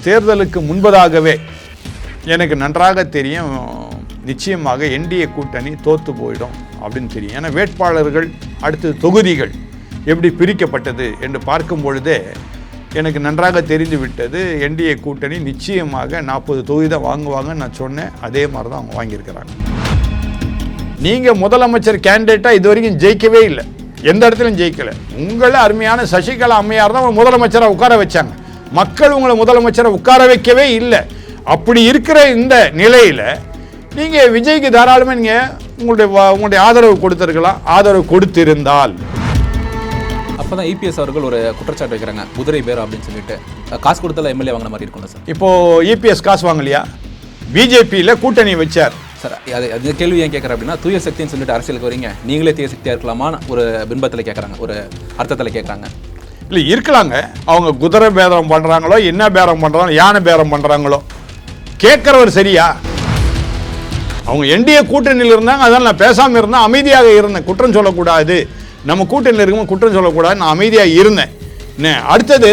தேர்தலுக்கு முன்பதாகவே எனக்கு நன்றாக தெரியும், நிச்சயமாக என்டிஏ கூட்டணி தோற்று போயிடும் அப்படின்னு தெரியும். ஏன்னா வேட்பாளர்கள் அடுத்து தொகுதிகள் எப்படி பிரிக்கப்பட்டது என்று பார்க்கும் பொழுதே எனக்கு நன்றாக தெரிந்து விட்டது. என்டிஏ கூட்டணி நிச்சயமாக 40 தொகுதி தான் வாங்குவாங்கன்னு நான் சொன்னேன். அதே மாதிரி தான் அவங்க வாங்கியிருக்கிறாங்க. நீங்கள் முதலமைச்சர் கேண்டிடேட்டாக இது வரைக்கும் ஜெயிக்கவே இல்லை, எந்த இடத்துலையும் ஜெயிக்கலை. உங்களை அருமையான சசிகலா அம்மையார் தான் முதலமைச்சராக உட்கார வச்சாங்க. மக்கள் உங்களை முதலமைச்சரை உட்கார வைக்கவே இல்லை. அப்படி இருக்கிற இந்த நிலையில் நீங்கள் விஜய்க்கு தாராளமாக நீங்கள் உங்களுடைய ஆதரவு கொடுத்துருக்கலாம். ஆதரவு கொடுத்திருந்தால் அப்போ தான் இபிஎஸ் அவர்கள் ஒரு குற்றச்சாட்டு வைக்கிறாங்க, குதிரை பேர் அப்படின்னு சொல்லிட்டு காசு கொடுத்தால எம்எல்ஏ வாங்கின மாதிரி இருக்கும்ல சார். இப்போது இபிஎஸ் காசு வாங்கலையா? பிஜேபியில் கூட்டணி வச்சார் சார். அது கேள்வி ஏன் கேட்குறேன் அப்படின்னா, தூய சக்தின்னு சொல்லிட்டு அரசியலுக்கு வரீங்க, நீங்களே தூய சக்தியாக இருக்கலாமான்னு ஒரு பின்பத்தில் கேட்குறாங்க, ஒரு அர்த்தத்தில் கேட்குறாங்க. இல்லை இருக்கலாங்க. அவங்க குதிரை பேரம் பண்ணுறாங்களோ, என்ன பேரம் பண்ணுறாங்களோ, யானை பேரம் பண்ணுறாங்களோ, கேட்குறவர் சரியா? அவங்க என்டிஏ கூட்டணியில் இருந்தாங்க, அதனால் நான் பேசாமல் இருந்தேன், அமைதியாக இருந்தேன். குற்றம் சொல்லக்கூடாது, நம்ம கூட்டணியில் இருக்கும்போது குற்றம் சொல்லக்கூடாது, நான் அமைதியாக இருந்தேன். அடுத்தது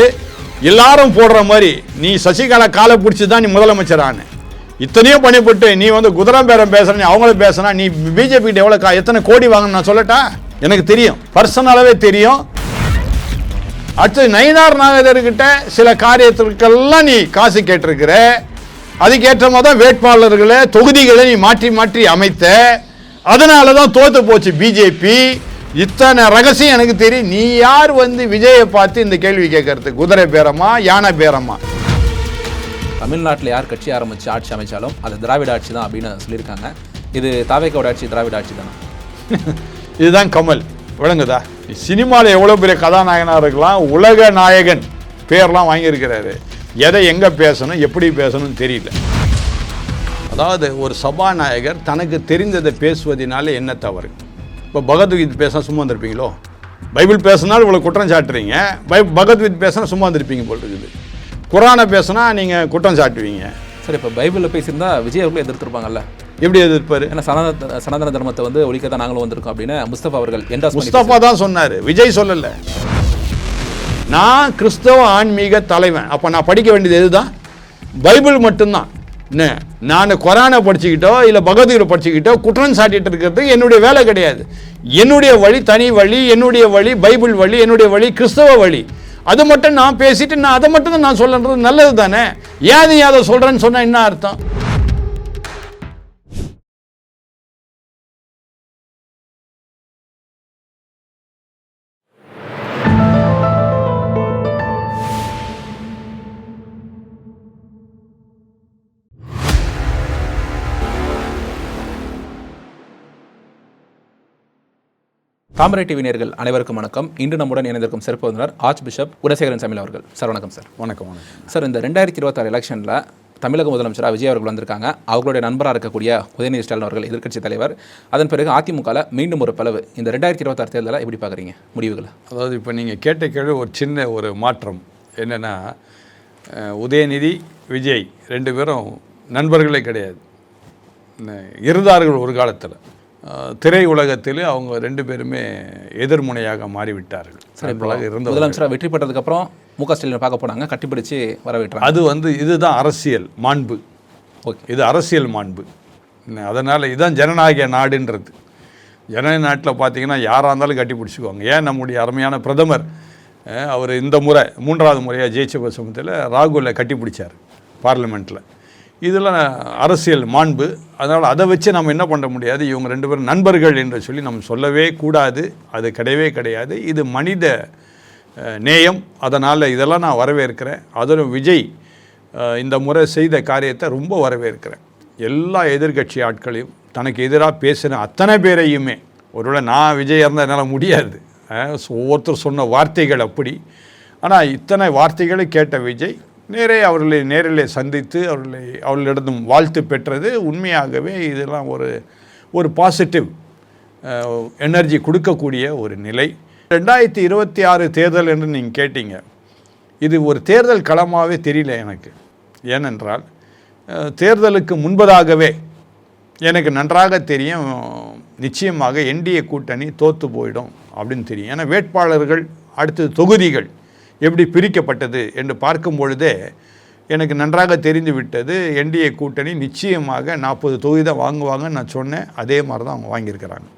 எல்லாரும் போடுற மாதிரி நீ சசிகலா காலை பிடிச்சி தான் நீ முதலமைச்சரான, இத்தனையோ பண்ணிவிட்டு நீ குதிரை பேரம் பேசுற, நீ அவங்கள பேசுனா, நீ பிஜேபி கிட்ட எவ்வளோ எத்தனை கோடி வாங்கன்னு நான் சொல்லட்டா? எனக்கு தெரியும், பர்சனலாகவே தெரியும். அடுத்தது நயினார் நாகேந்திரகிட்ட சில காரியத்திற்கெல்லாம் நீ காசு கேட்டிருக்கிற. அதுக்கேற்ற மாதிரி தான் வேட்பாளர்களை தொகுதிகளை நீ மாற்றி மாற்றி அமைத்த. அதனால தான் தோற்று போச்சு பிஜேபி. இத்தனை ரகசியம் எனக்கு தெரியும். நீ யார் விஜயை பார்த்து இந்த கேள்வி கேட்கறது? குதிரை பேரமா, யானை பேரமா? தமிழ்நாட்டில் யார் கட்சி ஆரம்பித்து ஆட்சி அமைச்சாலும் அது திராவிட ஆட்சி தான் அப்படின்னு சொல்லியிருக்காங்க. இது தாவேக்காவோட ஆட்சி திராவிட ஆட்சி தானே? இதுதான் கமல், விளங்குதா? சினிமாவில் எவ்வளோ பெரிய கதாநாயகனாக இருக்கலாம், உலக நாயகன் பேர்லாம் வாங்கியிருக்கிறாரு. எதை எங்கே பேசணும், எப்படி பேசணும்னு தெரியல. அதாவது ஒரு சபாநாயகர் தனக்கு தெரிந்ததை பேசுவதனால என்ன தவறு? இப்போ பகவத்கீதை பேசினா சும்மா வந்திருப்பீங்களோ? பைபிள் பேசினாலும் இவ்வளோ குற்றம் சாட்டுறீங்க. பகவத்கீதை பேசினா சும்மா வந்திருப்பீங்க போல் இருக்குது. குரானை பேசினா நீங்கள் குற்றம் சாட்டுவீங்க. சரி, இப்போ பைபிளில் பேசியிருந்தா விஜய் அவர்களும் எதிர்த்திருப்பாங்கல்ல? எப்படி எதிர்ப்பார்? ஏன்னா சனாதன தர்மத்தை ஒழிக்க தான் நாங்களும் வந்திருக்கோம் அப்படின்னு முஸ்தபா அவர்கள் முஸ்தபா தான் சொன்னார், விஜய் சொல்லலை. நான் கிறிஸ்தவ ஆன்மீக தலைவன். அப்போ நான் படிக்க வேண்டியது எதுதான்? பைபிள் மட்டும்தான். நான் குரானை படிச்சுக்கிட்டோ இல்லை பகவத்கீதை படிச்சுக்கிட்டோ குற்றம் சாட்டிட்டு இருக்கிறது என்னுடைய வேலை கிடையாது. என்னுடைய வழி தனி வழி, என்னுடைய வழி பைபிள் வழி, என்னுடைய வழி கிறிஸ்தவ வழி. அது மட்டும் நான் பேசிட்டு நான் அதை மட்டும் தான் நான் சொல்றது நல்லது தானே? ஏன் நீ அதை சொல்றேன்னு சொன்னா என்ன அர்த்தம்? தாமரை டிவி நேயர்கள் அனைவருக்கும் வணக்கம். இன்று நம்முடன் இணைந்திருக்கும் சிறப்பு விருந்தினர் ஆர்ச் பிஷப் குணசேகரன் சாமில் அவர்கள். சார் வணக்கம். சார் வணக்கம். வணக்கம் சார். இந்த 2026 எலெக்ஷனில் தமிழக முதலமைச்சராக விஜய் அவர்கள் வந்திருக்காங்க. அவர்களுடைய நண்பராக இருக்கக்கூடிய உதயநிதி ஸ்டாலின் அவர்கள் எதிர்க்கட்சி தலைவர். அதன் பிறகு அதிமுகவில் மீண்டும் ஒரு பிளவு. இந்த 2026 தேர்தலில் எப்படி பார்க்குறீங்க முடிவுகளை? அதாவது இப்போ நீங்கள் கேட்ட கேள்வி ஒரு சின்ன ஒரு மாற்றம் என்னென்னா, உதயநிதி விஜய் 2 பேரும் நண்பர்களே கிடையாது, இருந்தார்கள் ஒரு காலத்தில். திரை உலகத்தில் அவங்க 2 பேருமே எதிர்முனையாக மாறிவிட்டார்கள். முதலமைச்சராக வெற்றி பெற்றதுக்கப்புறம் முக ஸ்டாலினை பார்க்க போனாங்க, கட்டிப்பிடிச்சு வரவேற்றாங்க. அது இதுதான் அரசியல் மாண்பு. ஓகே, இது அரசியல் மாண்பு. அதனால் இதுதான் ஜனநாயக நாடுன்றது. ஜனநாயக நாட்டில் பார்த்தீங்கன்னா யாராக இருந்தாலும் கட்டி பிடிச்சிக்குவாங்க. ஏன் நம்முடைய அருமையான பிரதமர் அவர் இந்த முறை 3வது முறையாக ஜெயிச்ச சமயத்தில் ராகுலை கட்டி பிடிச்சார் பார்லிமெண்ட்டில். இதெல்லாம் அரசியல் மாண்பு. அதனால் அதை வச்சு நம்ம என்ன பண்ண முடியாது, இவங்க 2 பேரும் நண்பர்கள் என்று சொல்லி நம்ம சொல்லவே கூடாது. அது கிடையவே கிடையாது. இது மனித நேயம். அதனால் இதெல்லாம் நான் வரவேற்கிறேன். அதிலும் விஜய் இந்த முறை செய்த காரியத்தை ரொம்ப வரவேற்கிறேன். எல்லா எதிர்கட்சி ஆட்களையும் தனக்கு எதிராக பேசின அத்தனை பேரையுமே, ஒருவேளை நான் விஜய் இருந்தால் என்னால் முடியாது, ஒவ்வொருத்தர் சொன்ன வார்த்தைகள் அப்படி. ஆனால் இத்தனை வார்த்தைகளை கேட்ட விஜய் அவர்களை நேரிலே சந்தித்து அவர்களிடம் வாழ்த்து பெற்றது உண்மையாகவே இதெல்லாம் ஒரு பாசிட்டிவ் எனர்ஜி கொடுக்கக்கூடிய ஒரு நிலை. 2026 தேர்தல் என்று நீங்கள் கேட்டீங்க. இது ஒரு தேர்தல் களமாகவே தெரியல எனக்கு. ஏனென்றால் தேர்தலுக்கு முன்பதாகவே எனக்கு நன்றாக தெரியும், நிச்சயமாக என்டிஏ கூட்டணி தோற்று போயிடும் அப்படின்னு தெரியும். ஏன்னா வேட்பாளர்கள் அடுத்து தொகுதிகள் எப்படி பிரிக்கப்பட்டது என்று பார்க்கும் பொழுதே எனக்கு நன்றாக தெரிந்து விட்டது. என்டிஏ கூட்டணி நிச்சயமாக 40 தொகுதி தான் வாங்குவாங்கன்னு நான் சொன்னேன். அதே மாதிரி தான் அவங்க வாங்கியிருக்கிறாங்க.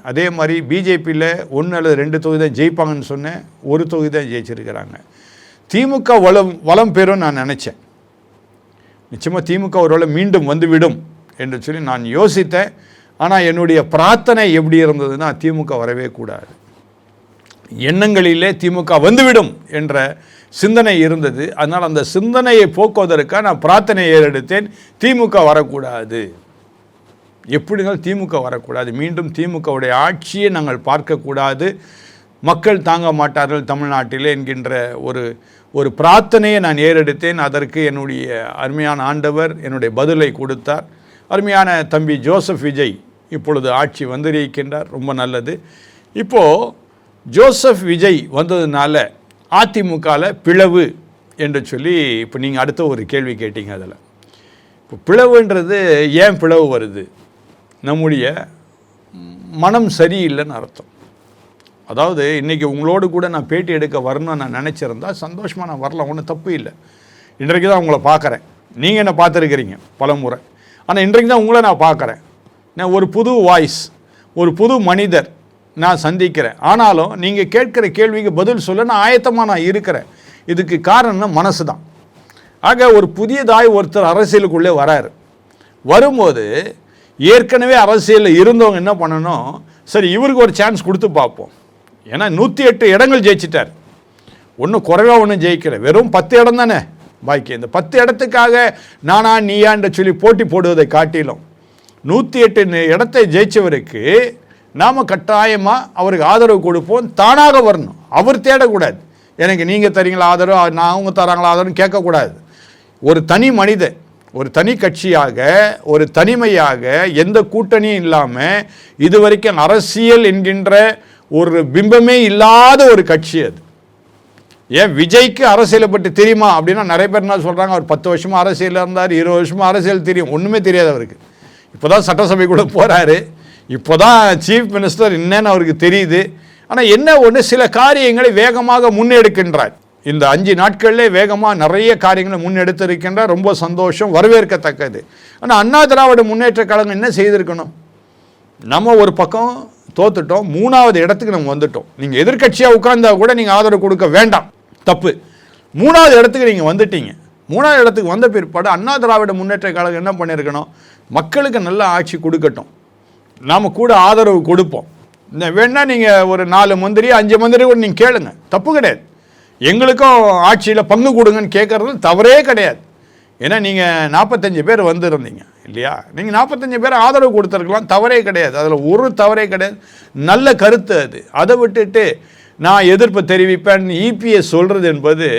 அதே மாதிரி பிஜேபியில் 1 அல்லது 2 தொகுதி தான் ஜெயிப்பாங்கன்னு சொன்னேன். 1 தொகுதி தான் ஜெயிச்சிருக்கிறாங்க. திமுக வளம் பெறும் நான் நினச்சேன். நிச்சயமாக திமுக ஒருவேளை மீண்டும் வந்துவிடும் என்று சொல்லி நான் யோசித்தேன். ஆனால் என்னுடைய பிரார்த்தனை எப்படி இருந்ததுன்னா திமுக வரவே கூடாது, எண்ணங்களிலே திமுக வந்துவிடும் என்ற சிந்தனை இருந்தது. அதனால் அந்த சிந்தனையை போக்குவதற்காக நான் பிரார்த்தனை ஏறெடுத்தேன், திமுக வரக்கூடாது, எப்படினாலும் திமுக வரக்கூடாது, மீண்டும் திமுகவுடைய ஆட்சியை நாங்கள் பார்க்கக்கூடாது, மக்கள் தாங்க மாட்டார்கள் தமிழ்நாட்டிலே என்கின்ற ஒரு பிரார்த்தனையை நான் ஏறெடுத்தேன். அதற்கு என்னுடைய அருமையான ஆண்டவர் என்னுடைய பதிலை கொடுத்தார். அருமையான தம்பி ஜோசப் விஜய் இப்பொழுது ஆட்சி வந்திருக்கின்றார், ரொம்ப நல்லது. இப்போது ஜோசப் விஜய் வந்ததுனால அதிமுகவில் பிளவு என்று சொல்லி இப்போ நீங்கள் அடுத்த ஒரு கேள்வி கேட்டீங்க. அதில் இப்போ பிளவுன்றது ஏன் பிளவு வருது? நம்முடைய மனம் சரியில்லைன்னு அர்த்தம். அதாவது இன்றைக்கி உங்களோடு கூட நான் பேட்டி எடுக்க வரணும்னு நான் நினச்சிருந்தா சந்தோஷமாக நான் வரலாம், ஒன்றும் தப்பு இல்லை. இன்றைக்கு தான் உங்களை பார்க்குறேன், நீங்கள் என்ன பார்த்துருக்கிறீங்க பல முறை, ஆனால் இன்றைக்கு தான் உங்களை நான் பார்க்குறேன். நான் ஒரு புது வாய்ஸ், ஒரு புது மனிதர் நான் சந்திக்கிறேன். ஆனாலும் நீங்கள் கேட்குற கேள்விக்கு பதில் சொல்ல நான் ஆயத்தமாக நான் இருக்கிறேன். இதுக்கு காரணம் மனசு தான். ஆக ஒரு புதியதாய் ஒருத்தர் அரசியலுக்குள்ளே வராரு. வரும்போது ஏற்கனவே அரசியலில் இருந்தவங்க என்ன பண்ணணும், சரி இவருக்கு ஒரு சான்ஸ் கொடுத்து பார்ப்போம். ஏன்னா 108 இடங்கள் ஜெயிச்சிட்டார், ஒன்றும் குறைவாக ஒன்றும் ஜெயிக்கல, வெறும் 10 இடம் தானே பாக்கி. இந்த 10 இடத்துக்காக நானா நீயான்ற சொல்லி போட்டி போடுவதை காட்டிலும் 108 இடத்தை ஜெயிச்சவருக்கு நாம் கட்டாயமாக அவருக்கு ஆதரவு கொடுப்போம். தானாக வரணும், அவர் தேடக்கூடாது. எனக்கு நீங்கள் தரீங்களா ஆதரவு, நான் அவங்க தராங்களா ஆதரவு கேட்கக்கூடாது. ஒரு தனி மனிதன், ஒரு தனி கட்சியாக, ஒரு தனிமையாக, எந்த கூட்டணியும் இல்லாமல் இதுவரைக்கும் அரசியல் என்கின்ற ஒரு பிம்பமே இல்லாத ஒரு கட்சி அது. ஏன் விஜய்க்கு அரசியலை பற்றி தெரியுமா அப்படின்னா நிறைய பேர் என்ன சொல்கிறாங்க, அவர் 10 வருஷமாக அரசியலில் இருந்தார், 20 வருஷமாக அரசியல் தெரியும். ஒன்றுமே தெரியாது அவருக்கு. இப்போ தான் சட்டசபைக்குள்ளே போகிறாரு, இப்போ தான் சீஃப் மினிஸ்டர் என்னன்னு அவருக்கு தெரியுது. ஆனால் என்ன ஒன்று, சில காரியங்களை வேகமாக முன்னெடுக்கின்றார். இந்த 5 நாட்களிலே வேகமாக நிறைய காரியங்களை முன்னெடுத்திருக்கின்றார். ரொம்ப சந்தோஷம், வரவேற்கத்தக்கது. ஆனால் அண்ணா திராவிட முன்னேற்ற கழகம் என்ன செய்திருக்கணும்? நம்ம ஒரு பக்கம் தோத்துட்டோம், 3வது இடத்துக்கு நம்ம வந்துட்டோம். நீங்கள் எதிர்கட்சியாக உட்கார்ந்தா கூட நீங்கள் ஆதரவு கொடுக்க வேண்டாம், தப்பு. 3வது இடத்துக்கு நீங்கள் வந்துட்டீங்க. 3வது இடத்துக்கு வந்த பிற்பாடு அண்ணா திராவிட முன்னேற்ற கழகம் என்ன பண்ணியிருக்கணும், மக்களுக்கு நல்ல ஆட்சி கொடுக்கட்டும், நாம் கூட ஆதரவு கொடுப்போம். இந்த வேணால் நீங்கள் ஒரு 4 மந்திரி 5 மந்திரி கூட நீங்கள் கேளுங்க, தப்பு கிடையாது. எங்களுக்கும் ஆட்சியில் பங்கு கொடுங்கன்னு கேட்குறது தவறே கிடையாது. ஏன்னா நீங்கள் 45 பேர் வந்திருந்தீங்க இல்லையா, நீங்கள் 45 பேர் ஆதரவு கொடுத்துருக்கலாம், தவறே கிடையாது. அதில் ஒரு தவறே கிடையாது, நல்ல கருத்து அது. அதை விட்டுட்டு நான் எதிர்ப்பு தெரிவிப்பேன் இபிஎஸ் சொல்கிறது என்பது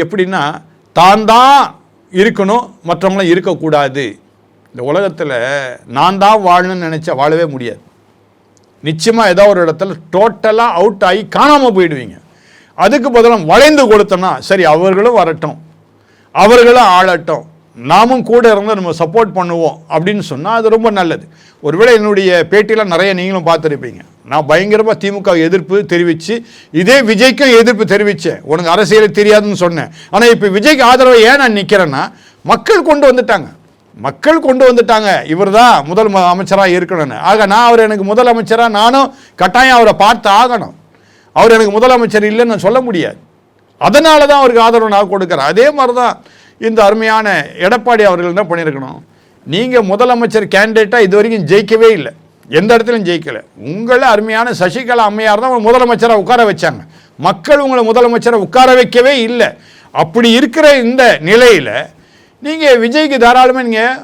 எப்படின்னா, தான் இருக்கணும், மற்றவங்களாம் இருக்கக்கூடாது. இந்த உலகத்தில் நான் தான் வாழணும்னு நினச்சா வாழவே முடியாது. நிச்சயமாக ஏதோ ஒரு இடத்துல டோட்டலாக அவுட் ஆகி காணாமல் போயிடுவீங்க. அதுக்கு பதிலாக வளைந்து கொடுத்தோம்னா, சரி அவர்களும் வரட்டும், அவர்களும் ஆளட்டும், நாமும் கூட இருந்து நம்ம சப்போர்ட் பண்ணுவோம் அப்படின்னு சொன்னால் அது ரொம்ப நல்லது. ஒருவேளை என்னுடைய பேட்டியில் நிறைய நீங்களும் பார்த்துருப்பீங்க, நான் பயங்கரமாக திமுக எதிர்ப்பு தெரிவித்து இதே விஜய்க்கும் எதிர்ப்பு தெரிவித்தேன். உனக்கு அரசியலே தெரியாதுன்னு சொன்னேன். ஆனால் இப்போ விஜய்க்கு ஆதரவை ஏன் நான் நிற்கிறேன்னா, மக்கள் கொண்டு வந்துட்டாங்க, இவர் தான் முதல் அமைச்சராக இருக்கணும்னு. ஆக நான் அவர் எனக்கு முதலமைச்சராக, நானும் கட்டாயம் அவரை பார்த்து ஆகணும். அவர் எனக்கு முதலமைச்சர் இல்லைன்னு நான் சொல்ல முடியாது. அதனால தான் அவருக்கு ஆதரவு நான் கொடுக்குறேன். அதே மாதிரி தான் இந்த அருமையான எடப்பாடி அவர்கள் என்ன பண்ணியிருக்கணும், நீங்கள் முதலமைச்சர் கேண்டிடேட்டாக இது வரைக்கும் ஜெயிக்கவே இல்லை, எந்த இடத்துலையும் ஜெயிக்கலை. உங்களை அருமையான சசிகலா அம்மையார் தான் முதலமைச்சராக உட்கார வச்சாங்க. மக்கள் உங்களை முதலமைச்சரை உட்கார வைக்கவே இல்லை. அப்படி இருக்கிற இந்த நிலையில் நீங்கள் விஜய்க்கு தாராளமாக நீங்கள்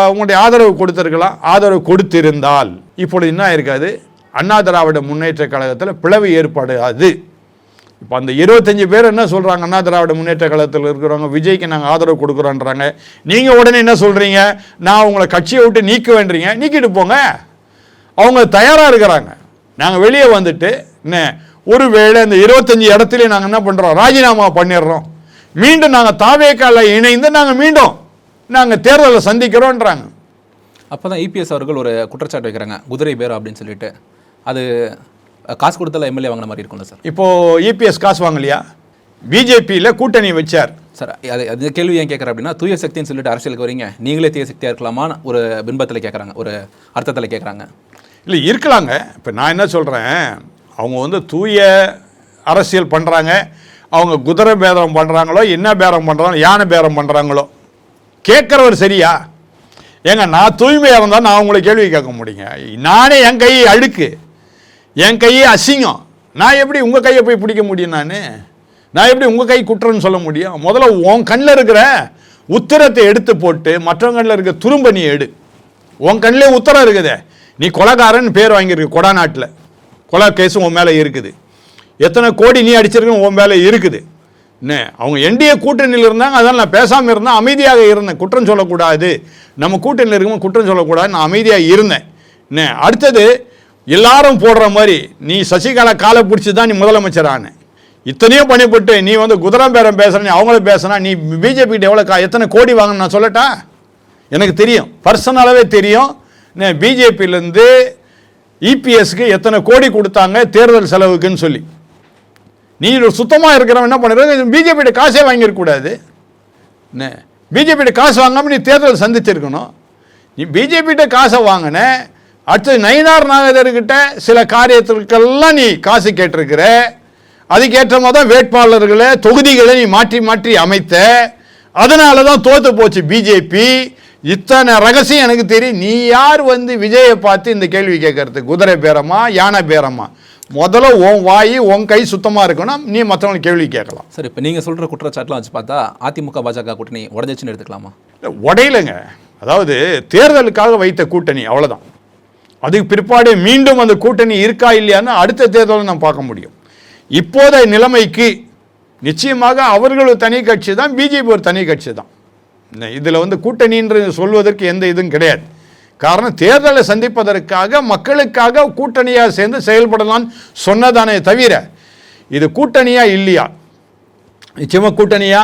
உங்களுடைய ஆதரவு கொடுத்துருக்கலாம். ஆதரவு கொடுத்திருந்தால் இப்பொழுது என்ன இருக்காது, அண்ணா திராவிட முன்னேற்ற கழகத்தில் பிளவு ஏற்படாது. இப்போ அந்த 25 பேர் என்ன சொல்கிறாங்க, அண்ணா திராவிட முன்னேற்ற கழகத்தில் இருக்கிறவங்க விஜய்க்கு நாங்கள் ஆதரவு கொடுக்குறோன்றாங்க. நீங்கள் உடனே என்ன சொல்கிறீங்க, நான் உங்களை கட்சியை விட்டு நீக்க வேண்டுறீங்க. நீக்கிட்டு போங்க, அவங்க தயாராக இருக்கிறாங்க. நாங்கள் வெளியே வந்துட்டு என்ன ஒருவேளை இந்த 25 இடத்துலையும் நாங்கள் என்ன பண்ணுறோம், ராஜினாமா பண்ணிடுறோம், மீண்டும் நாங்கள் தாவேக்கால இணைந்து நாங்கள் தேர்தலில் சந்திக்கிறோன்றாங்க. அப்போ தான் இபிஎஸ் அவர்கள் ஒரு குற்றச்சாட்டு வைக்கிறாங்க, குதிரை பேர் அப்படின்னு சொல்லிட்டு. அது காசு கொடுத்தால எம்எல்ஏ வாங்கின மாதிரி இருக்கும்ல சார்? இப்போது இபிஎஸ் காசு வாங்கலையா? பிஜேபியில் கூட்டணி வச்சார். சார் அது கேள்வி ஏன் கேட்குறேன் அப்படின்னா, தூய சக்தின்னு சொல்லிட்டு அரசியலுக்கு வரீங்க, நீங்களே தீய சக்தியாக இருக்கலாமான்னு ஒரு பின்பத்தில் கேட்குறாங்க, ஒரு அர்த்தத்தில் கேட்குறாங்க. இல்லை இருக்கலாங்க. இப்போ நான் என்ன சொல்கிறேன், அவங்க வந்து தூய அரசியல் பண்ணுறாங்க, அவங்க குதிரை பேரம் பண்ணுறாங்களோ, என்ன பேரம் பண்ணுறாங்களோ, யானை பேரம் பண்ணுறாங்களோ, கேட்குறவர் சரியா? ஏங்க நான் தூய்மையாக இருந்தால் நான் உங்களை கேள்வி கேட்க முடியுங்க. நானே என் கை அழுக்கு, என் கையை அசிங்கம், நான் எப்படி உங்கள் கையை போய் பிடிக்க முடியும்? நான் எப்படி உங்கள் கை குற்றம்னு சொல்ல முடியும்? முதல்ல உன் கண்ணில் இருக்கிற உத்திரத்தை எடுத்து போட்டு மற்றவங்க கண்ணில் இருக்கிற துரும்ப நீ எடு. உன் கண்ணிலே உத்தரம் இருக்குதே, நீ கொலைகாரன் பேர் வாங்கியிருக்கு, கொடாநாட்டில் கொலை கேஸும் உன் மேலே இருக்குது, எத்தனை கோடி நீ அடிச்சிருக்குன்னு உன் மேலே இருக்குது. என்ன அவங்க என்டிஏ கூட்டணியில் இருந்தாங்க, அதனால் நான் பேசாமல் இருந்தேன், அமைதியாக இருந்தேன். குற்றம் சொல்லக்கூடாது, நம்ம கூட்டணியில் இருக்கும்போது குற்றம் சொல்லக்கூடாது, நான் அமைதியாக இருந்தேன். என்ன அடுத்தது எல்லாரும் போடுற மாதிரி நீ சசிகலா காலை பிடிச்சி தான் நீ முதலமைச்சர் ஆன. இத்தனையும் பண்ணிவிட்டு நீ வந்து குதிரம் பேரம் பேசுகிற, நீ அவங்கள பேசுனா, நீ பிஜேபிகிட்ட எவ்வளோ எத்தனை கோடி வாங்கன்னு நான் சொல்லட்டா? எனக்கு தெரியும், பர்சனலாகவே தெரியும். பிஜேபியிலேருந்து இபிஎஸ்க்கு எத்தனை கோடி கொடுத்தாங்க தேர்தல் செலவுக்குன்னு சொல்லி. நீ சுத்தமாக இருக்கிறவன் என்ன பண்ணுறது, பிஜேபியோட காசே வாங்கியிருக்கூடாது. என்ன பிஜேபியோட காசு வாங்காமல் நீ தேர்தல் சந்திச்சிருக்கணும். நீ பிஜேபிகிட்ட காசை வாங்கின, அடுத்தது நயினார் நாகேந்திரகிட்ட சில காரியத்திற்கெல்லாம் நீ காசு கேட்டிருக்கிற, அதுக்கேற்ற மாதிரி தான் வேட்பாளர்களை தொகுதிகளை நீ மாற்றி மாற்றி அமைத்த, அதனால தான் தோற்று போச்சு பிஜேபி. இத்தனை ரகசியம் எனக்கு தெரியும். நீ யார் வந்து விஜயை பார்த்து இந்த கேள்வி கேட்கறது? குதிரை பேரமா யானை பேரமா? முதல்ல உன் வாய் உன் கை சுத்தமாக இருக்கணும், நீ மற்றவங்களுக்கு கேள்வி கேட்கலாம். சார் இப்போ நீங்கள் சொல்கிற குற்றச்சாட்டுலாம் வச்சு பார்த்தா அதிமுக பாஜக கூட்டணி உடஞ்சிச்சுன்னு எடுத்துக்கலாமா? உடையிலங்க, அதாவது தேர்தலுக்காக வைத்த கூட்டணி, அவ்வளோதான். அதுக்கு பிற்பாடு மீண்டும் அந்த கூட்டணி இருக்கா இல்லையான்னு அடுத்த தேர்தலில் நம்ம பார்க்க முடியும். இப்போதைய நிலைமைக்கு நிச்சயமாக அவர்கள் ஒரு தனி கட்சி தான், பிஜேபி ஒரு தனி கட்சி தான். இதில் வந்து கூட்டணின்று சொல்வதற்கு எந்த இதுவும் கிடையாது. காரணம் தேர்தலை சந்திப்பதற்காக மக்களுக்காக கூட்டணியாக சேர்ந்து செயல்படலான்னு சொன்னதானே தவிர இது கூட்டணியா இல்லையா? நிச்சயமாக கூட்டணியா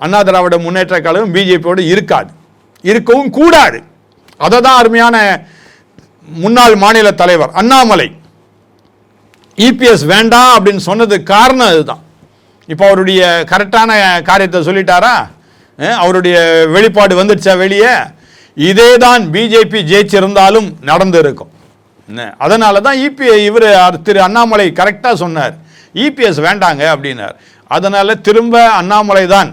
அண்ணா திராவிட முன்னேற்ற கழகம் பிஜேபியோடு இருக்காது, இருக்கவும் கூடாது. அதை தான் அருமையான முன்னாள் மாநில தலைவர் அண்ணாமலை இபிஎஸ் வேண்டாம் அப்படின்னு சொன்னதுக்கு காரணம் அதுதான். இப்போ அவருடைய கரெக்டான காரியத்தை சொல்லிட்டாரா? அவருடைய வெளிப்பாடு வந்துடுச்சா வெளியே? இதே தான் பிஜேபி ஜெயிச்சிருந்தாலும் நடந்து இருக்கும். அதனால தான் இவர் திரு அண்ணாமலை கரெக்டாக சொன்னார், இபிஎஸ் வேண்டாங்க அப்படின்னார். அதனால் திரும்ப அண்ணாமலை தான்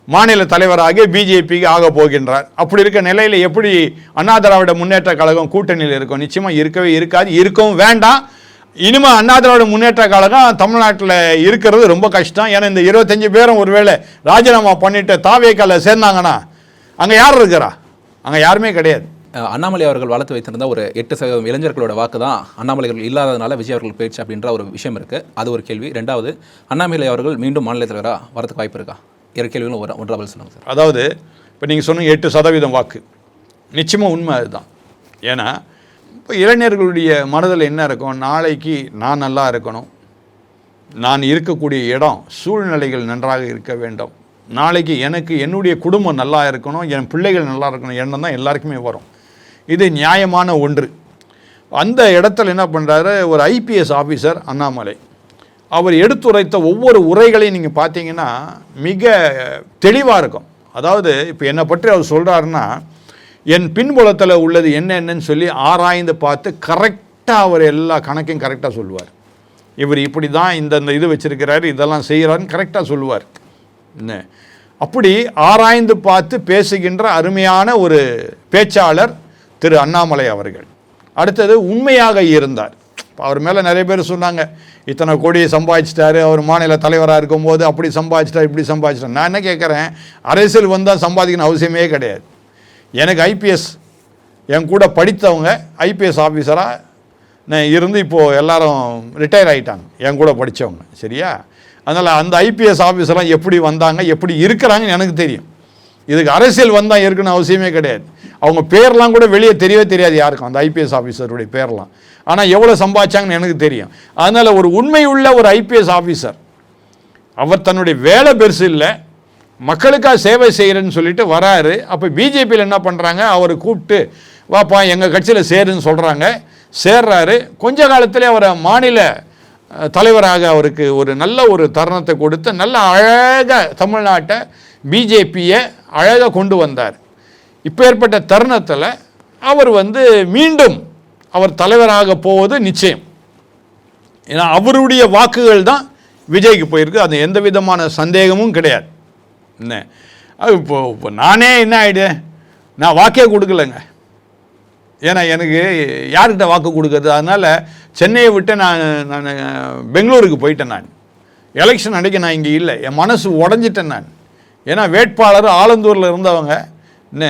மாநில தலைவராக பிஜேபிக்கு ஆக போகின்றார். அப்படி இருக்க நிலையில் எப்படி அண்ணா திராவிட முன்னேற்ற கழகம் கூட்டணியில் இருக்கும்? நிச்சயமாக இருக்கவே இருக்காது, இருக்கவும் வேண்டாம். இனிமேல் அண்ணா திராவிட முன்னேற்ற கழகம் தமிழ்நாட்டில் இருக்கிறது ரொம்ப கஷ்டம். ஏன்னா இந்த 25 பேரும் ஒருவேளை ராஜினாமா பண்ணிட்டு தாவேக்கால சேர்ந்தாங்கன்னா அங்கே யார் இருக்கிறா? அங்கே யாருமே கிடையாது. அண்ணாமலை அவர்கள் வளர்த்து வைத்திருந்த ஒரு 8% இளைஞர்களோட வாக்கு தான் அண்ணாமலைகள் இல்லாததுனால விஜய் அவர்கள் போயிடுச்சு அப்படின்ற ஒரு விஷயம் இருக்குது. அது ஒரு கேள்வி. ரெண்டாவது, அண்ணாமலை அவர்கள் மீண்டும் மாநில தலைவராக வரதுக்கு வாய்ப்பு இருக்கா? இரு கேள்விகளும் ஒன்றா பதில் சொல்லுங்கள் சார். அதாவது இப்போ நீங்கள் சொன்னீங்க 8% வாக்கு, நிச்சயமாக உண்மை அதுதான். ஏன்னா இப்போ இளைஞர்களுடைய மனதில் என்ன இருக்கும்? நாளைக்கு நான் நல்லா இருக்கணும், நான் இருக்கக்கூடிய இடம் சூழ்நிலைகள் நன்றாக இருக்க வேண்டும், நாளைக்கு எனக்கு என்னுடைய குடும்பம் நல்லா இருக்கணும், என் பிள்ளைகள் நல்லா இருக்கணும் எண்ணம் தான் எல்லாருக்குமே வரும். இது நியாயமான ஒன்று. அந்த இடத்துல என்ன பண்ணுறாரு, ஒரு ஐபிஎஸ் ஆஃபீஸர் அண்ணாமலை, அவர் எடுத்துரைத்த ஒவ்வொரு உரைகளையும் நீங்கள் பார்த்தீங்கன்னா மிக தெளிவாக இருக்கும். அதாவது இப்போ என்னை பற்றி அவர் சொல்கிறாருன்னா என் பின்புலத்தில் உள்ளது என்னென்னு சொல்லி ஆராய்ந்து பார்த்து கரெக்டாக அவர் எல்லா கணக்கையும் கரெக்டாக சொல்லுவார். இவர் இப்படி தான் இந்த இது வச்சுருக்கிறாரு, இதெல்லாம் செய்கிறாருன்னு கரெக்டாக சொல்லுவார். என்ன அப்படி ஆராய்ந்து பார்த்து பேசுகின்ற அருமையான ஒரு பேச்சாளர் திரு அண்ணாமலை அவர்கள். அடுத்தது உண்மையாக இருந்தார். அவர் மேலே நிறைய பேர் சொன்னாங்க, இத்தனை கோடியை சம்பாதிச்சிட்டாரு, அவர் மாநில தலைவராக இருக்கும்போது அப்படி சம்பாதிச்சிட்டார் இப்படி சம்பாதிச்சிட்டார். நான் என்ன கேட்குறேன், அரசியல் வந்தால் சம்பாதிக்கணும் அவசியமே கிடையாது. எனக்கு ஐபிஎஸ் என் கூட படித்தவங்க ஐபிஎஸ் ஆஃபீஸராக இருந்து இப்போது எல்லாரும் ரிட்டையர் ஆகிட்டாங்க, என் கூட படித்தவங்க. சரியா? அதனால் அந்த ஐபிஎஸ் ஆஃபீஸர்லாம் எப்படி வந்தாங்க எப்படி இருக்கிறாங்கன்னு எனக்கு தெரியும். இதுக்கு அரசியல் வந்தால் இருக்குன்னு அவசியமே கிடையாது. அவங்க பேர்லாம் கூட வெளியே தெரியவே தெரியாது யாருக்கும், அந்த ஐபிஎஸ் ஆஃபீஸருடைய பேர்லாம். ஆனால் எவ்வளோ சம்பாதிச்சாங்கன்னு எனக்கு தெரியும். அதனால் ஒரு உண்மையுள்ள ஒரு ஐபிஎஸ் ஆஃபீஸர், அவர் தன்னுடைய வேலை பெருசு இல்லை, மக்களுக்காக சேவை செய்கிறேன்னு சொல்லிட்டு வராரு. அப்போ பிஜேபியில் என்ன பண்ணுறாங்க, அவரை கூப்பிட்டு வாப்பா எங்கள் கட்சியில் சேருன்னு சொல்கிறாங்க. சேர்றாரு. கொஞ்ச காலத்திலே அவரை மாநில தலைவராக அவருக்கு ஒரு நல்ல ஒரு தருணத்தை கொடுத்து நல்ல அழகாக தமிழ்நாட்டை பிஜேபியை அழகாக கொண்டு வந்தார். இப்போ ஏற்பட்ட தருணத்தில் அவர் மீண்டும் அவர் தலைவராக போவது நிச்சயம். ஏன்னா அவருடைய வாக்குகள் தான் விஜய்க்கு போயிருக்கு, அது எந்த விதமான சந்தேகமும் கிடையாது. என்ன இப்போ நானே என்ன ஆகிட்டேன், நான் வாக்கே கொடுக்கலைங்க. ஏன்னா எனக்கு யார்கிட்ட வாக்கு கொடுக்கறது? அதனால் சென்னையை விட்டு நான் பெங்களூருக்கு போயிட்டேன். நான் எலெக்ஷன் அன்றைக்கி நான் இங்கே இல்லை, என் மனசு உடஞ்சிட்டேன் நான். ஏன்னா வேட்பாளர் ஆலந்தூரில் இருந்தவங்க என்ன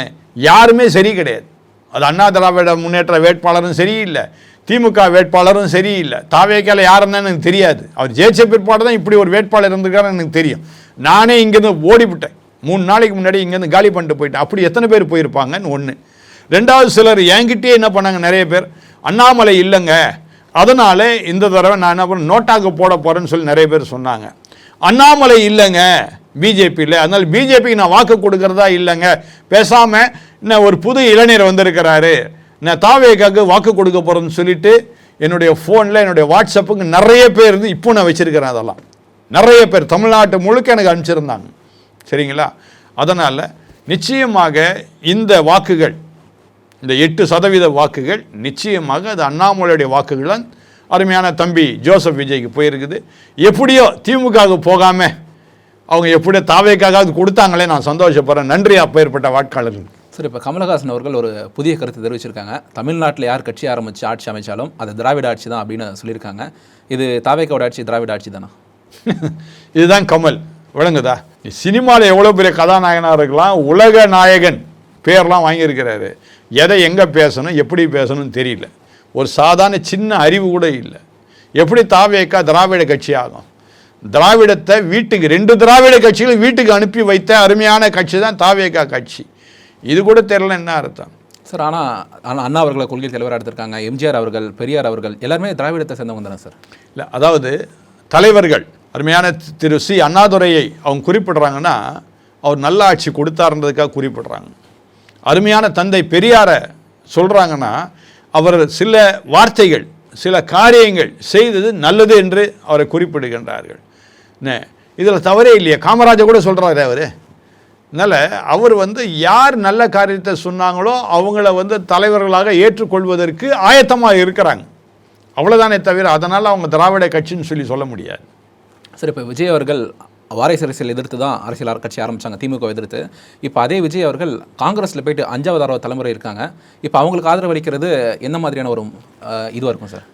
யாருமே சரி கிடையாது. அது அண்ணா திராவிட முன்னேற்ற வேட்பாளரும் சரியில்லை, திமுக வேட்பாளரும் சரியில்லை, தாவேக்கால யாருன்னு எனக்கு தெரியாது. அவர் ஜெயிச்ச பிற்பாடு தான் இப்படி ஒரு வேட்பாளர் இருந்திருக்காருன்னு எனக்கு தெரியும். நானே இங்கேருந்து ஓடிவிட்டேன், 3 நாளைக்கு முன்னாடி இங்கேருந்து காலி பண்ணிட்டு போயிட்டேன். அப்படி எத்தனை பேர் போயிருப்பாங்கன்னு ஒன்று. ரெண்டாவது, சிலர் என்கிட்டே என்ன பண்ணாங்க, நிறைய பேர் அண்ணாமலை இல்லைங்க, அதனால் இந்த தடவை நான் என்ன பண்ண நோட்டாக்கு போட போகிறேன்னு சொல்லி நிறைய பேர் சொன்னாங்க. அண்ணாமலை இல்லைங்க பிஜேபியில், அதனால் பிஜேபிக்கு நான் வாக்கு கொடுக்கறதா இல்லைங்க, பேசாமல் இன்னும் ஒரு புது இளைஞர் வந்திருக்கிறாரு, நான் தாவேக்காக்கு வாக்கு கொடுக்க போகிறேன்னு சொல்லிட்டு என்னுடைய ஃபோனில் என்னுடைய வாட்ஸ்அப்புக்கு நிறைய பேர் இருந்து இப்போ நான் வச்சுருக்கிறேன். அதெல்லாம் நிறைய பேர் தமிழ்நாட்டு முழுக்க எனக்கு அனுப்பிச்சிருந்தாங்க. சரிங்களா? அதனால் நிச்சயமாக இந்த வாக்குகள், இந்த 8% வாக்குகள் நிச்சயமாக அது அண்ணாமலையுடைய வாக்குகள் தான் அருமையான தம்பி ஜோசப் விஜய்க்கு போயிருக்குது. எப்படியோ திமுகவுக்கு போகாமல் அவங்க எப்படியோ தாவேக்காக கொடுத்தாங்களே, நான் சந்தோஷப்படுறேன். நன்றி அப்பேற்பட்ட வாக்காளர்கள். சரி, இப்போ கமலஹாசன் அவர்கள் ஒரு புதிய கருத்து தெரிவிச்சிருக்காங்க. தமிழ்நாட்டில் யார் கட்சி ஆரம்பித்து ஆட்சி அமைச்சாலும் அது திராவிட ஆட்சி தான் அப்படின்னு சொல்லியிருக்காங்க. இது தாவேக்காவோட ஆட்சி திராவிட ஆட்சி தானா? இதுதான் கமல், விளங்குதா? சினிமாவில் எவ்வளோ பெரிய கதாநாயகனாக இருக்கலாம், உலக நாயகன் பேர்லாம் வாங்கியிருக்கிறாரு. எதை எங்கே பேசணும் எப்படி பேசணும்னு தெரியல, ஒரு சாதாரண சின்ன அறிவு கூட இல்லை. எப்படி தாவேக்கா திராவிட கட்சி ஆகும்? திராவிடத்தை வீட்டுக்கு 2 திராவிட கட்சிகள் வீட்டுக்கு அனுப்பி வைத்த அருமையான கட்சி தான் தாவேக்கா கட்சி. இது கூட தெரியல என்ன அர்த்தம் சார்? ஆனால் அண்ணா அவர்களை கொள்கை தலைவராக எடுத்திருக்காங்க. எம்ஜிஆர் அவர்கள், பெரியார் அவர்கள் எல்லாருமே திராவிடத்தை சேர்ந்தவங்க தானே சார்? இல்லை, அதாவது தலைவர்கள் அருமையான திரு சி அண்ணாதுரையை அவங்க குறிப்பிடுறாங்கன்னா அவர் நல்ல ஆட்சி கொடுத்தாருன்றதுக்காக குறிப்பிடுறாங்க. அருமையான தந்தை பெரியாரை சொல்கிறாங்கன்னா அவர் சில வார்த்தைகள் சில காரியங்கள் செய்தது நல்லது என்று அவரை குறிப்பிடுகின்றார்கள். இதில் தவறே இல்லையா? காமராஜர் கூட சொல்கிறாரு அவர். அதனால் அவர் யார் நல்ல காரியத்தை சொன்னாங்களோ அவங்கள தலைவர்களாக ஏற்றுக்கொள்வதற்கு ஆயத்தமாக இருக்கிறாங்க, அவ்வளோதானே தவிர அதனால் அவங்க திராவிட கட்சின்னு சொல்ல முடியாது. சரி, இப்போ விஜய் அவர்கள் வாரிசு அரசியல் எதிர்த்து தான் அரசியல் கட்சி ஆரம்பித்தாங்க, திமுக எதிர்த்து. இப்போ அதே விஜய் அவர்கள் காங்கிரஸில் போயிட்டு 5வது 6வது தலைமுறை இருக்காங்க. இப்போ அவங்களுக்கு ஆதரவு அளிக்கிறது என்ன மாதிரியான ஒரு இதுவாக இருக்கும் சார்?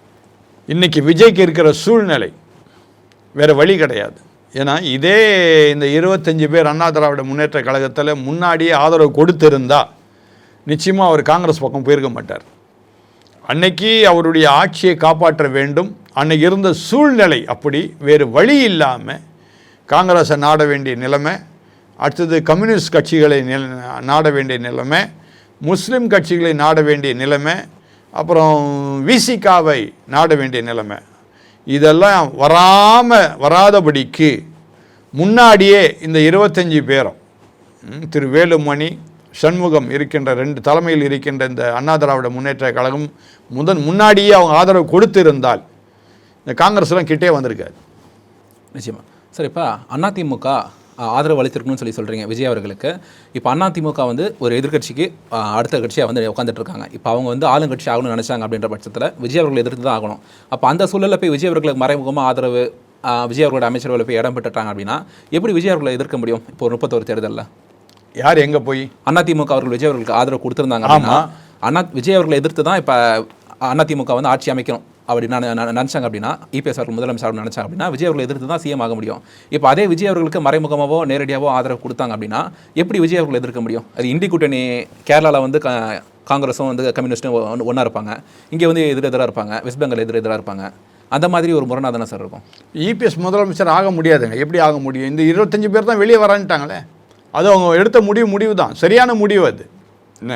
இன்றைக்கி விஜய்க்கு இருக்கிற சூழ்நிலை வேறு வழி கிடையாது. ஏன்னா இதே இந்த 25 பேர் அண்ணா திராவிட முன்னேற்ற கழகத்தில் முன்னாடியே ஆதரவு கொடுத்திருந்தா நிச்சயமாக அவர் காங்கிரஸ் பக்கம் போயிருக்க மாட்டார். அன்னைக்கு அவருடைய ஆட்சியை காப்பாற்ற வேண்டும், அன்னைக்கு இருந்த சூழ்நிலை அப்படி, வேறு வழி இல்லாமல் காங்கிரஸை நாட வேண்டிய நிலைமை, அடுத்தது கம்யூனிஸ்ட் கட்சிகளை நாட வேண்டிய நிலைமை, முஸ்லீம் கட்சிகளை நாட வேண்டிய நிலைமை, அப்புறம் விசிகாவை நாட வேண்டிய நிலைமை. இதெல்லாம் வராதபடிக்கு முன்னாடியே இந்த 25 பேரும் திரு வேலுமணி, சண்முகம் இருக்கின்ற 2 தலைமையில் இருக்கின்ற இந்த அண்ணா திராவிட முன்னேற்ற கழகம் முன்னாடியே அவங்க ஆதரவு கொடுத்திருந்தால் இந்த காங்கிரஸ்லாம் கிட்டே வந்திருக்காது. நிச்சயமாக சார். இப்போ அதிமுக ஆதரவு அளித்திருக்கணும்னு சொல்கிறீங்க விஜய் அவர்களுக்கு. இப்போ அதிமுக ஒரு எதிர்கட்சிக்கு அடுத்த கட்சியாக உட்காந்துட்டு இருக்காங்க. இப்போ அவங்க ஆளுங்கட்சி ஆகணும்னு நினச்சாங்க அப்படின்ற பட்சத்தில் விஜய் அவர்கள் எதிர்த்து தான் ஆகணும். அப்போ அந்த சூழலில் போய் விஜய் அவர்களுக்கு மறைமுகமாக ஆதரவு, விஜய் அவர்களோட அமைச்சரவையில் போய் இடம் பெற்றுட்டாங்க அப்படின்னா எப்படி விஜய் அவர்களை எதிர்க்க முடியும்? இப்போ ஒரு 31 தேர்தலில் யார் எங்கே போய் அதிமுக அவர்கள் விஜய் அவர்களுக்கு ஆதரவு கொடுத்துருந்தாங்க அப்படின்னா விஜய் அவர்களை எதிர்த்து தான் இப்போ அதிமுக ஆட்சி அமைக்கணும் அப்படின்னு நினச்சாங்க அப்படின்னா, இபிஎஸ் அவர்கள் முதலமைச்சர் நினச்சாங்க அப்படின்னா விஜய் அவர்களை எதிர்த்து தான் சிஎம் ஆக முடியும். இப்போ அதே விஜய் அவர்களுக்கு மறைமுகமாகவோ நேரடியாகவோ ஆதரவு கொடுத்தாங்க அப்படின்னா எப்படி விஜய் அவர்களை எதிர்க்க முடியும்? அது இண்டி கூட்டணி கேரளாவில் காங்கிரஸும் கம்யூனிஸ்ட்டும் ஒன்றா இருப்பாங்க, இங்கே எதிரெதிராக இருப்பாங்க, வெஸ்ட் பெங்கால் எதிரெதிராக இருப்பாங்க. அந்த மாதிரி ஒரு முரணாக தானே சார் இருக்கும். இபிஎஸ் முதலமைச்சர் ஆக முடியாதுங்க. எப்படி ஆக முடியும்? இந்த 25 பேர் தான் வெளியே வரான்ட்டாங்களே, அது அவங்க எடுத்த முடிவு தான் சரியான முடிவு அது. என்ன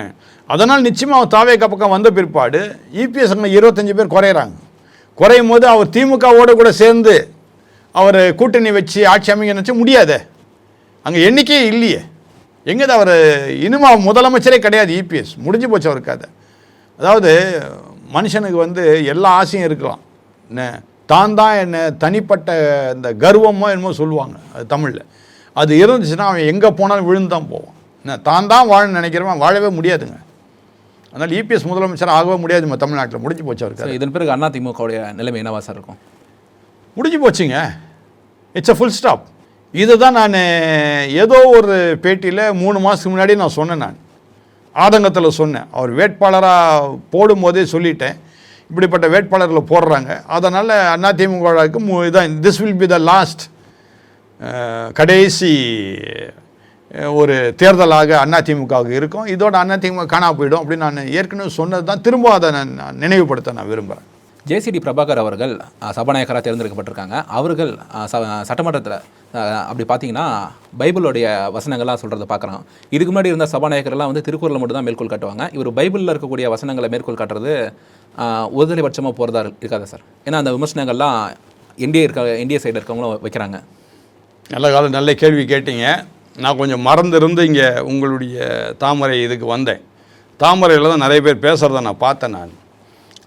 அதனால் நிச்சயமாக அவர் தாவேக்கா பக்கம் வந்த பிற்பாடு இபிஎஸ் 25 பேர் குறையும் போது அவர் திமுகவோடு கூட சேர்ந்து அவர் கூட்டணி வச்சு ஆட்சி அமைக்க நினச்சி முடியாது. அங்கே எண்ணிக்கையே இல்லையே. எங்கே அவர் இனிமே முதலமைச்சரே கிடையாது. இபிஎஸ் முடிஞ்சு போச்சு அவருக்கு. அதை அதாவது மனுஷனுக்கு எல்லா ஆசையும் இருக்கலாம். என்ன தான் என்ன தனிப்பட்ட இந்த கர்வமோ என்னமோ சொல்லுவாங்க அது தமிழில். அது இருந்துச்சுன்னா அவன் எங்கே போனாலும் விழுந்து தான் போவான். என்ன தான் வாழணும்னு நினைக்கிறவன் வாழவே முடியாதுங்க. அதனால் இபிஎஸ் முதலமைச்சர் ஆகவே முடியாது தமிழ்நாட்டில். முடிஞ்சு போச்சு அவருக்கு. இதன் பிறகு அதிமுகவுடைய நிலைமை என்னவா சார் இருக்கும்? முடிஞ்சு போச்சுங்க. It's a full stop. இதை தான் நான் ஏதோ ஒரு பேட்டியில் 3 மாதத்துக்கு முன்னாடி நான் சொன்னேன். நான் ஆதங்கத்தில் சொன்னேன். அவர் வேட்பாளராக போடும்போதே சொல்லிட்டேன், இப்படிப்பட்ட வேட்பாளர்களை போடுறாங்க, அதனால் அதிமுகவுக்கு இதான் this will be the last, கடைசி ஒரு தேர்தலாக அதிமுகவுக்கு இருக்கும், இதோட அதிமுக காணா போயிடும் அப்படின்னு நான் ஏற்கனவே சொன்னது தான். திரும்ப அதை நான் நினைவுபடுத்த நான் விரும்புகிறேன். ஜேசிடி பிரபாகர் அவர்கள் சபாநாயகராக தேர்ந்தெடுக்கப்பட்டிருக்காங்க. அவர்கள் சட்டமன்றத்தில் அப்படி பார்த்தீங்கன்னா பைபிளுடைய வசனங்கள்லாம் சொல்கிறத பார்க்குறோம். இதுக்கு முன்னாடி இருந்த சபாநாயகர்லாம் வந்து திருக்குறளை மட்டும் தான் மேற்கோள் காட்டுவாங்க. இவர் பைபிளில் இருக்கக்கூடிய வசனங்களை மேற்கோள் காட்டுறது ஒருதலை பட்சமாக போகிறதா இருக்காது சார்? ஏன்னா அந்த விமர்சனங்கள்லாம் இந்திய சைடில் இருக்கவங்களும் வைக்கிறாங்க. நல்ல கேள்வி கேட்டீங்க. நான் கொஞ்சம் மறந்துருந்து இங்கே உங்களுடைய தாமரை இதுக்கு வந்தேன். தாமரையில் தான் நிறைய பேர் பேசுகிறத நான் பார்த்தேன். நான்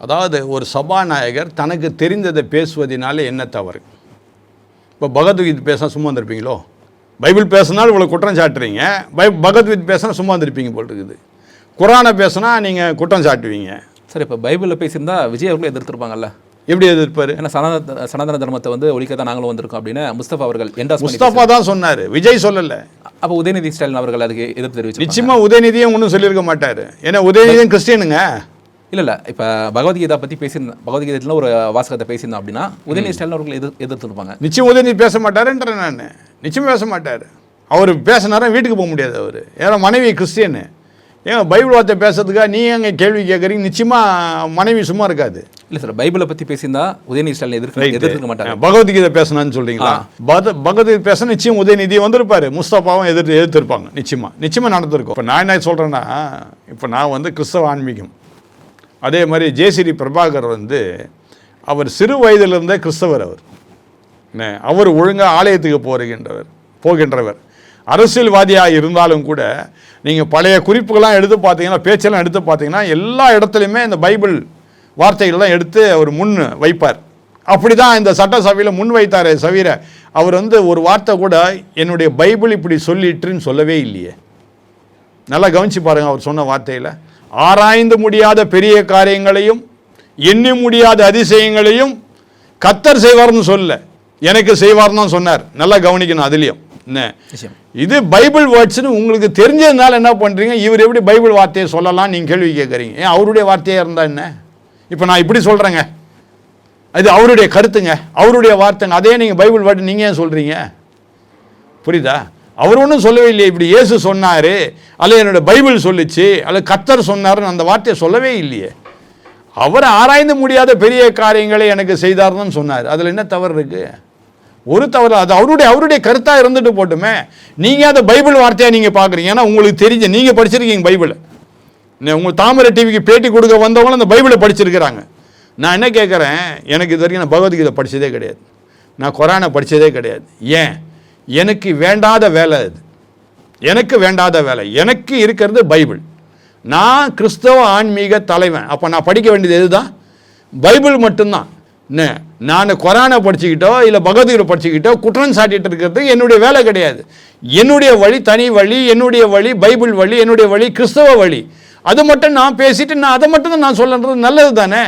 அதாவது ஒரு சபாநாயகர் தனக்கு தெரிந்ததை பேசுவதனால என்ன தவறு? இப்போ பகவத்கீதை பேசினா சும்மா வந்துருப்பீங்களோ? பைபிள் பேசினாலும் இவ்வளோ குற்றம் சாட்டுறீங்க, பகவத்கீதை பேசினா சும்மா வந்துருப்பீங்க போல் இருக்குது. குரானை பேசினா நீங்கள் குற்றம் சாட்டுவீங்க. சார் இப்போ பைபிளில் பேசியிருந்தா விஜய் அவர்களும் எதிர்த்துருப்பாங்கல்ல? எப்படி எதிர்ப்பார்? ஏன்னா சனாதன தர்மத்தை வந்து ஒழிக்க தான் நாங்களும் வந்திருக்கோம் அப்படின்னு முஸ்தபா அவர்கள் முஸ்தபா தான் சொன்னார், விஜய் சொல்லலை. அப்போ உதயநிதி ஸ்டாலின் அவர்கள் அதுக்கு எதிர்ப்பு தெரிவிச்சு நிச்சயமாக உதயநிதியும் ஒன்றும் சொல்லியிருக்க மாட்டார். ஏன்னா உதயநிதியும் கிறிஸ்டியனுங்க. இல்லை இப்போ பகவத்கீதா பற்றி பேசியிருந்தேன், பகவத்கீதையில் ஒரு வாசகத்தை பேசியிருந்தோம் அப்படின்னா உதயநிதி ஸ்டாலின் அவர்கள் எதிர்த்துருப்பாங்க. நிச்சயம் உதயநிதி பேச மாட்டாருன்ற நான் நிச்சயம் பேச மாட்டார். அவர் பேசினாரா வீட்டுக்கு போக முடியாது. அவர் ஏன்னா மனைவி கிறிஸ்டியனு. ஏன் பைபிள் வார்த்தை பேசுறதுக்காக நீ எங்கே கேள்வி கேட்குறீங்க? நிச்சயமாக மனைவி சும்மா இருக்காது. இல்லை சார், பைபிளை பற்றி பேசியிருந்தா உதயநிதி ஸ்டாலின் எதிர்க்க மாட்டாங்க. பகவத்கீதை பேசணும்னு சொல்கிறீங்களா? பகவத்கீதை பேச நிச்சயம் உதயநிதி வந்திருப்பார், முஸ்தபாவும் எதிர்த்திருப்பாங்க. நிச்சயமாக நடந்திருக்கும். இப்போ நான் என்ன சொல்கிறேன்னா, இப்போ நான் வந்து கிறிஸ்தவ ஆன்மீகம், அதே மாதிரி ஜேசிடி பிரபாகர் வந்து அவர் சிறு வயதிலிருந்தே கிறிஸ்தவர். அவர் ஒழுங்காக ஆலயத்துக்கு போகின்றவர். அரசியல்வாதியாக இருந்தாலும் கூட நீங்கள் பழைய குறிப்புகள்லாம் எடுத்து பார்த்தீங்கன்னா, பேச்செல்லாம் எடுத்து பார்த்தீங்கன்னா, எல்லா இடத்துலையுமே இந்த பைபிள் வார்த்தைகள்லாம் எடுத்து அவர் முன் வைப்பார். அப்படி தான் இந்த சட்டசபையில் முன் வைத்தாரே தவிர அவர் வந்து ஒரு வார்த்தை கூட என்னுடைய பைபிள் இப்படி சொல்லிட்டுன்னு சொல்லவே இல்லையே. நல்லா கவனித்து பாருங்கள் அவர் சொன்ன வார்த்தையில். ஆராய்ந்து முடியாத பெரிய காரியங்களையும் எண்ணி முடியாத அதிசயங்களையும் கர்த்தர் செய்வார்னு சொல்ல, எனக்கு செய்வார்னு தான் சொன்னார். நல்லா கவனிக்கணும். அதுலேயும் என்ன இது பைபிள் வேர்ட்ஸ்னு உங்களுக்கு தெரிஞ்சதுனால என்ன பண்ணுறீங்க, இவர் எப்படி பைபிள் வார்த்தையை சொல்லலாம் நீங்கள் கேள்வி கேட்குறீங்க. ஏன் அவருடைய வார்த்தையாக இருந்தால் என்ன? இப்போ நான் இப்படி சொல்கிறேங்க, அது அவருடைய கருத்துங்க, அவருடைய வார்த்தைங்க, அதே நீங்கள் பைபிள் வார்த்தை நீங்கள் ஏன் சொல்கிறீங்க? புரியுதா? அவர் ஒன்றும் சொல்லவே இல்லையே இப்படி இயேசு சொன்னார், அல்ல என்னோட பைபிள் சொல்லிச்சு, அல்ல கர்த்தர் சொன்னார்னு அந்த வார்த்தையை சொல்லவே இல்லையே. அவர் ஆராய்ந்து முடியாத பெரிய காரியங்களை எனக்கு செய்தார்னு சொன்னார். அதில் என்ன தவறு இருக்குது? ஒரு தவறு. அது அவருடைய கருத்தாக இருந்துட்டு போட்டுமே. நீங்கள் அதை பைபிள் வார்த்தையாக நீங்கள் பார்க்குறீங்க. ஏன்னா உங்களுக்கு தெரிஞ்ச நீங்கள் படிச்சிருக்கீங்க பைபிளை. உங்கள் தாமரை டிவிக்கு பேட்டி கொடுக்க வந்தவங்களும் அந்த பைபிளை படிச்சிருக்கிறாங்க. நான் என்ன கேட்குறேன், எனக்கு இது வரைக்கும் நான் பகவத்கீதை படித்ததே கிடையாது, நான் குரானை படித்ததே கிடையாது. ஏன்? எனக்கு வேண்டாத வேலை அது, எனக்கு வேண்டாத வேலை. எனக்கு இருக்கிறது பைபிள். நான் கிறிஸ்தவ ஆன்மீக தலைவன். அப்போ நான் படிக்க வேண்டியது எதுதான்? பைபிள் மட்டும்தான். நான் குரானை படிச்சுக்கிட்டோ இல்லை பகவத்கீதை படிச்சுக்கிட்டோ குற்றம் சாட்டிகிட்டு இருக்கிறது என்னுடைய வேலை கிடையாது. என்னுடைய வழி தனி வழி, என்னுடைய வழி பைபிள் வழி, என்னுடைய வழி கிறிஸ்தவ வழி. அது மட்டும் நான் பேசிட்டு நான் அதை மட்டும் தான் நான் சொல்கிறது நல்லது தானே.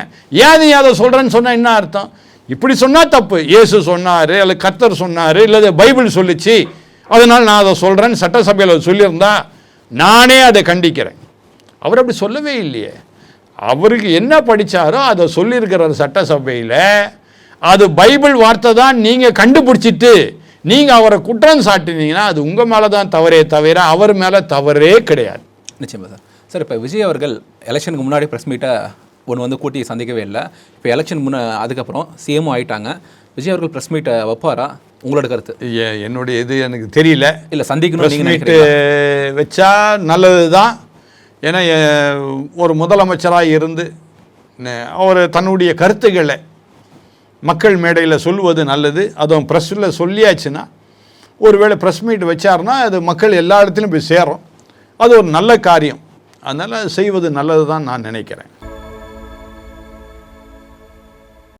ஏன் நீ அதை சொல்கிறேன்னு சொன்னால் என்ன அர்த்தம்? இப்படி சொன்னால் தப்பு. இயேசு சொன்னார், அல்லது கர்த்தர் சொன்னார், இல்லை பைபிள் சொல்லிச்சு, அதனால் நான் அதை சொல்கிறேன்னு சட்டசபையில் சொல்லியிருந்தா நானே அதை கண்டிக்கிறேன். அவர் அப்படி சொல்லவே இல்லையே. அவருக்கு என்ன படித்தாரோ அதை சொல்லியிருக்கிறார் சட்டசபையில். அது பைபிள் வார்த்தை தான் நீங்கள் கண்டுபிடிச்சிட்டு நீங்கள் அவரை குற்றம் சாட்டினீங்கன்னா அது உங்கள் மேலே தான் தவறே தவிர அவர் மேலே தவறே கிடையாது. நிச்சயமாக சார். சார் இப்போ விஜய் அவர்கள் எலெக்ஷனுக்கு முன்னாடி ப்ரெஸ் மீட்டை ஒன்று வந்து கூட்டி சந்திக்கவே இல்லை. இப்போ எலெக்ஷன் அதுக்கப்புறம் சிஎம்ஓ ஆகிட்டாங்க. விஜய் அவர்கள் ப்ரெஸ் மீட்டை வைப்பாரா? உங்களோட கருத்து? என்னுடைய இது எனக்கு தெரியல. இல்லை சந்திக்கணும் நீங்கள் மீட்டு வச்சா நல்லது தான். ஏன்னா ஒரு முதலமைச்சராக இருந்து அவர் தன்னுடைய கருத்துக்களை மக்கள் மேடையில் சொல்லுவது நல்லது. அதுவும் ப்ரெஸ்ஸில் சொல்லியாச்சுன்னா, ஒருவேளை ப்ரெஸ் மீட் வச்சார்னா அது மக்கள் எல்லா இடத்துலையும் போய் சேரும். அது ஒரு நல்ல காரியம். அதனால் செய்வது நல்லது தான் நான் நினைக்கிறேன்.